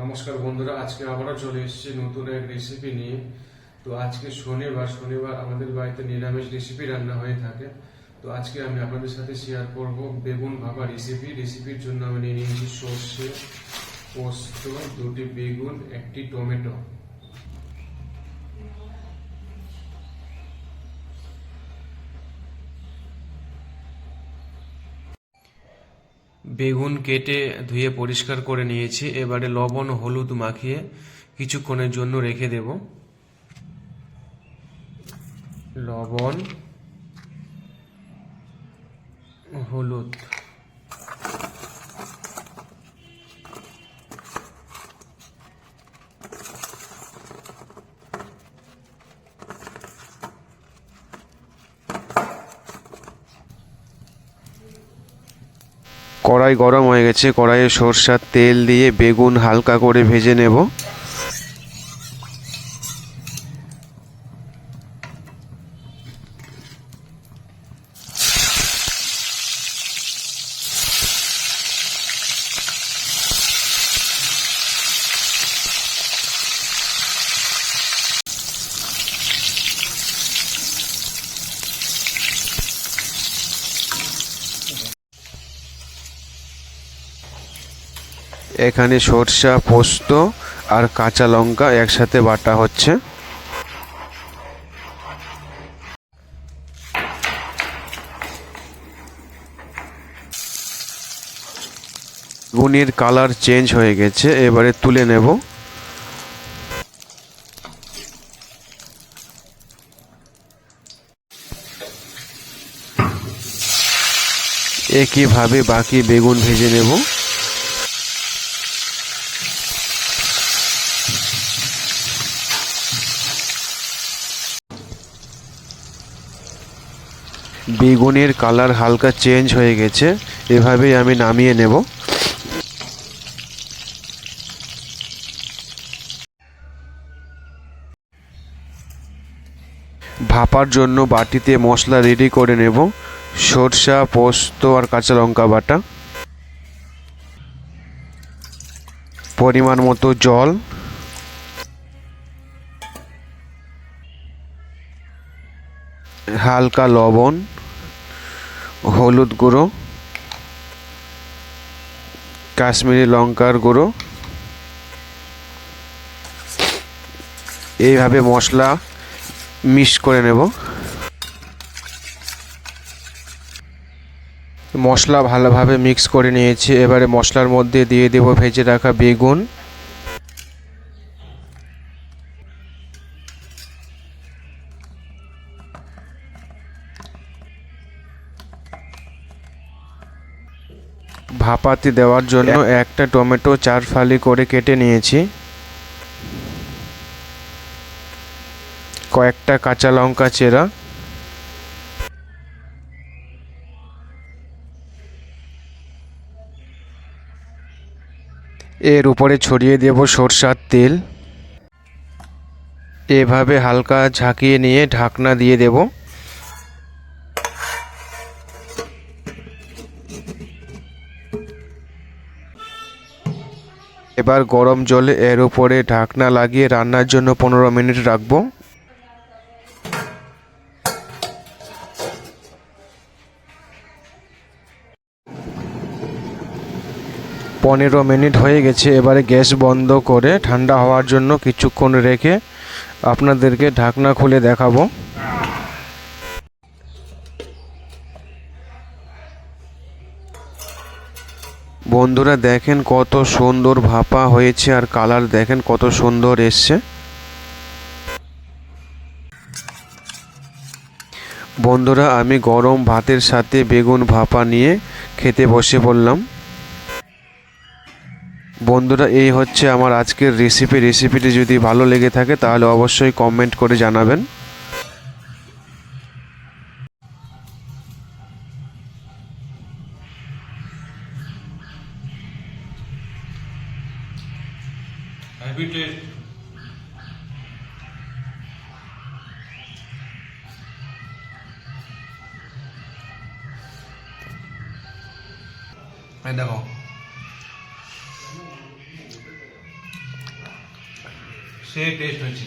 নমস্কার বন্ধুরা, আজকে আবারও চলে এসেছি নতুন এক রেসিপি নিয়ে। তো আজকে শনিবার আমাদের বাড়িতে নিরামিষ রেসিপি রান্না হয়ে থাকে। তো আজকে আমি আপনাদের সাথে শেয়ার করব বেগুন ভাপা রেসিপির জন্য আমি নিয়ে নিয়েছি সর্ষে, পোস্ত, দুটি বেগুন, একটি টমেটো। বেগুন কেটে ধুয়ে পরিষ্কার করে নিয়েছি। এবারে লবণ ও হলুদ মাখিয়ে কিছুক্ষণের জন্য রেখে দেব। লবণ, হলুদ, কড়াই গরম হয়ে গেছে। কড়াইয়ে সরষের তেল দিয়ে বেগুন হালকা করে ভেজে নেব। এখানে সরষা, পোস্ত আর কাঁচা লঙ্কা একসাথে বাটা হচ্ছে। বেগুনের কালার চেঞ্জ হয়ে গেছে, এবারে তুলে নেব। একইভাবে বাকি বেগুন ভেজে নেব। বেগুনের কালার হালকা চেঞ্জ হয়ে গেছে, এভাবেই আমি নামিয়ে নেব। ভাপার জন্য বাটিতে মশলা রেডি করে নেব। সরষা, পোস্ত আর কাঁচা লঙ্কা বাটা, পরিমাণ মতো জল, হালকা লবণ, হলুদ গুঁড়ো, কাশ্মীরি লঙ্কার গুঁড়ো। এইভাবে মশলা মিক্স করে নেব। মশলা ভালোভাবে মিক্স করে নিয়েছি। এবারে মশলার মধ্যে দিয়ে দেব ভেজে রাখা বেগুন, ভাপাতে দেওয়ার জন্য একটা টমেটো 4 ফালি করে কেটে নিয়েছি। কয়েকটা কাঁচা লঙ্কা চেরা, এর উপরে ছড়িয়ে দেব সরষের তেল। এভাবে হালকা ঝাঁকিয়ে নিয়ে ঢাকনা দিয়ে দেব। এবার গরম জলে এর উপরে ঢাকনা লাগিয়ে রান্নার জন্য 15 মিনিট রাখবো। 15 মিনিট হয়ে গেছে। এবারে গ্যাস বন্ধ করে ঠান্ডা হওয়ার জন্য কিছুক্ষণ রেখে আপনাদেরকে ঢাকনা খুলে দেখাবো। বন্ধুরা দেখেন কত সুন্দর ভাপা হয়েছে, আর কালার দেখেন কত সুন্দর এসছে। বন্ধুরা আমি গরম ভাতের সাথে বেগুন ভাপা নিয়ে খেতে বসে পড়লাম। বন্ধুরা এই হচ্ছে আমার আজকের রেসিপিটি যদি ভালো লেগে থাকে তাহলে অবশ্যই কমেন্ট করে জানাবেন। দেখো সেই টেস্ট হয়েছে।